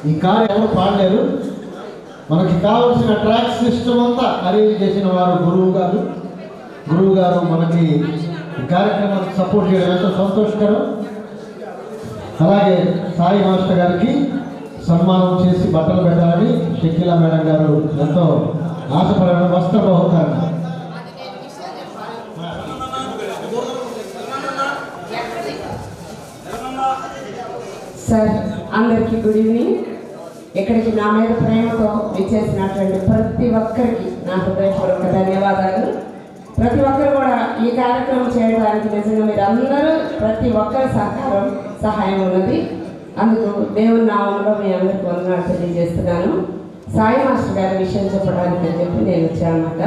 ఈ కారు ఎవరు పాడలేరు. మనకి కావాల్సిన ట్రాక్ సిస్టమ్ అంతా అరేంజ్ చేసిన వారు గురువు గారు మనకి ఈ కార్యక్రమానికి సపోర్ట్ చేయడం ఎంతో సంతోషకరం. అలాగే సాయి మాస్టర్ గారికి సన్మానం చేసి బట్టలు పెట్టాలని షకీలా మేడం గారు ఎంతో ఆశపడిన వస్త్ర బహుకరణ. సార్ అందరికీ గుడ్ ఈవినింగ్. ఇక్కడికి నా మీద ప్రేమతో విచ్చేసినటువంటి ప్రతి ఒక్కరికి నా హృదయపూర్వక ధన్యవాదాలు. ప్రతి ఒక్కరు కూడా ఈ కార్యక్రమం చేయడానికి నిజంగా మీరు అందరూ ప్రతి ఒక్కరి సహకారం సహాయం ఉన్నది. అందుకు దేవుని నామంలో మీ అందరికీ వందనాలు తెలియజేస్తున్నాను. సాయి మాస్టర్ గారి విషయం చెప్పడానికి అని చెప్పి నేను వచ్చానమాట.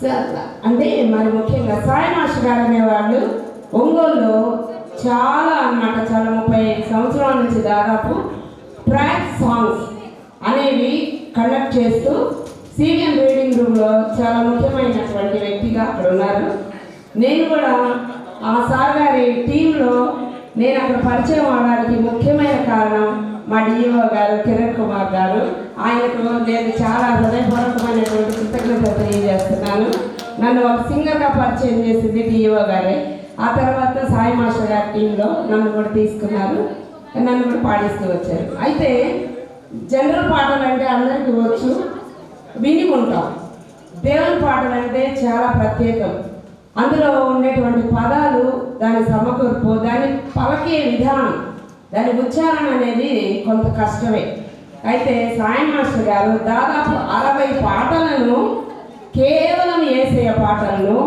సార్ అంటే మరి ముఖ్యంగా సాయి మాస్టర్ గారు అనేవాళ్ళు ఒంగోలులో చాలా 35 సంవత్సరాల నుంచి దాదాపు ట్రాక్ సాంగ్స్ అనేవి కండక్ట్ చేస్తూ సీనియర్ రీడింగ్ రూమ్లో చాలా ముఖ్యమైనటువంటి వ్యక్తిగా అక్కడ ఉన్నారు. నేను కూడా ఆ సార్ గారి టీంలో నేను అక్కడ పరిచయం అవడానికి ముఖ్యమైన కారణం మా డిఓ గారు కిరణ్ కుమార్ గారు. ఆయనకు నేను చాలా హృదయపూర్వకమైనటువంటి కృతజ్ఞతలు తెలియజేస్తున్నాను. నన్ను ఒక సింగర్గా పరిచయం చేసింది డిఓ గారే. ఆ తర్వాత సాయి మాస్టర్ గారి టీంలో నన్ను కూడా తీసుకున్నారు, నన్ను కూడా పాడిస్తూ వచ్చారు. అయితే జనరల్ పాటలు అంటే అందరికీ వచ్చు, విని ఉంటాం. దేవుని పాటలు అంటే చాలా ప్రత్యేకం. అందులో ఉండేటువంటి పదాలు, దాని సమకూర్పు, దాన్ని పలికే విధానం, దాని ఉచ్చారణ అనేది కొంత కష్టమే. అయితే సాయి మాస్టర్ గారు దాదాపు 60 పాటలను కేవలం యేసయ్య పాటలను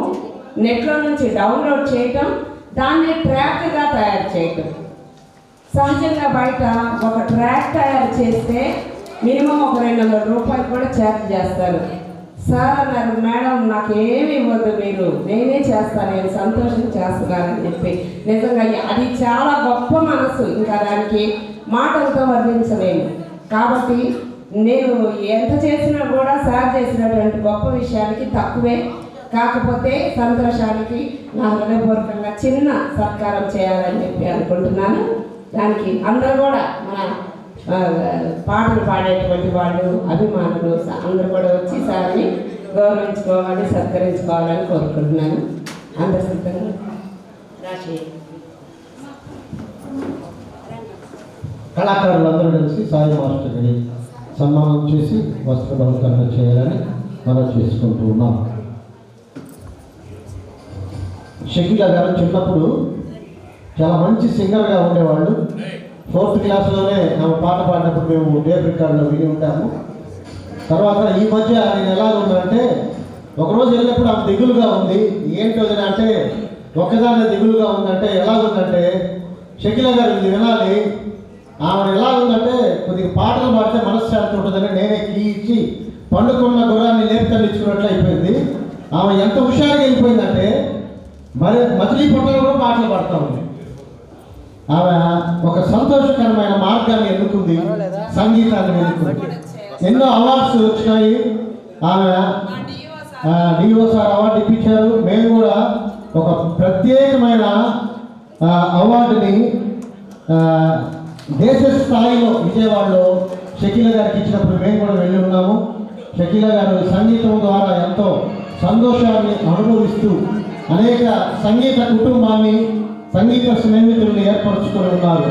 నెట్లో నుంచి డౌన్లోడ్ చేయటం, దాన్ని ట్రాక్గా తయారు చేయటం. సహజంగా బయట ఒక ట్రాక్ తయారు చేస్తే మినిమం ఒక 200 రూపాయలు కూడా ఛార్జ్ చేస్తారు. సార్ అన్నారు, మేడం నాకు ఏమి ఇవ్వద్దు, మీరు నేనే చేస్తాను, నేను సంతోషం చేస్తున్నానని చెప్పి. నిజంగా అది చాలా గొప్ప మనసు, ఇంకా దానికి మాటలతో వర్ణించలేము. కాబట్టి నేను ఎంత చేసినా కూడా సార్ చేసినటువంటి గొప్ప విషయానికి తక్కువే. కాకపోతే సంతోషానికి నా హృదయపూర్వకంగా చిన్న సత్కారం చేయాలని చెప్పి అనుకుంటున్నాను. దానికి అందరూ కూడా మన పాటలు పాడేటువంటి వాళ్ళు, అభిమానులు అందరూ కూడా వచ్చి సార్ని గౌరవించుకోవాలి, సత్కరించుకోవాలని కోరుకుంటున్నాను. అందరూ సిద్ధంగా కళాకారులందరూ కలిసి సాయి మాస్టర్ని సన్మానం చేసి వస్త్ర బహుకరణ చేయాలని మనం చేసుకుంటూ ఉన్నాం. షకీలా గారు చిన్నప్పుడు చాలా మంచి సింగర్గా ఉండేవాళ్ళు. 4th క్లాస్లోనే ఆమె పాట పాడినప్పుడు మేము టేప్ రికార్డులో విని ఉంటాము. తర్వాత ఈ మధ్య నేను ఎలా ఉందంటే, ఒకరోజు వెళ్ళినప్పుడు ఆమె దిగులుగా ఉంది. ఏంటో అంటే ఒక్కదాన్ని దిగులుగా ఉందంటే ఎలా ఉందంటే, షకీలా గారు ఇది వినాలి, ఆమె ఎలా ఉందంటే కొద్దిగా పాటలు పాడితే మనశ్శాంతి ఉంటుందని నేనే కీ ఇచ్చి పండుకున్న గుర్రాన్ని లేపుతల్లించుకున్నట్లు అయిపోయింది. ఆమె ఎంత హుషారుగా వెళ్ళిపోయిందంటే మరి మచిలీపట్నంలో కూడా పాటలు పాడుతూ ఉంది. ఆమె ఒక సంతోషకరమైన మార్గాన్ని ఎన్నుకుంది, సంగీతాన్ని ఎన్నుకుంది. ఎన్నో అవార్డ్స్ వచ్చినాయి. ఆమె డిఓ సార్ అవార్డు ఇప్పించారు. మేము కూడా ఒక ప్రత్యేకమైన అవార్డుని దేశ స్థాయిలో విజయవాడలో షకీలా గారికి ఇచ్చినప్పుడు మేము కూడా వెళ్ళి ఉన్నాము. షకీలా గారు సంగీతం ద్వారా ఎంతో సంతోషాన్ని అనుభవిస్తూ అనేక సంగీత కుటుంబాన్ని, సంగీత స్నేహితులను ఏర్పరచుకొని ఉన్నారు.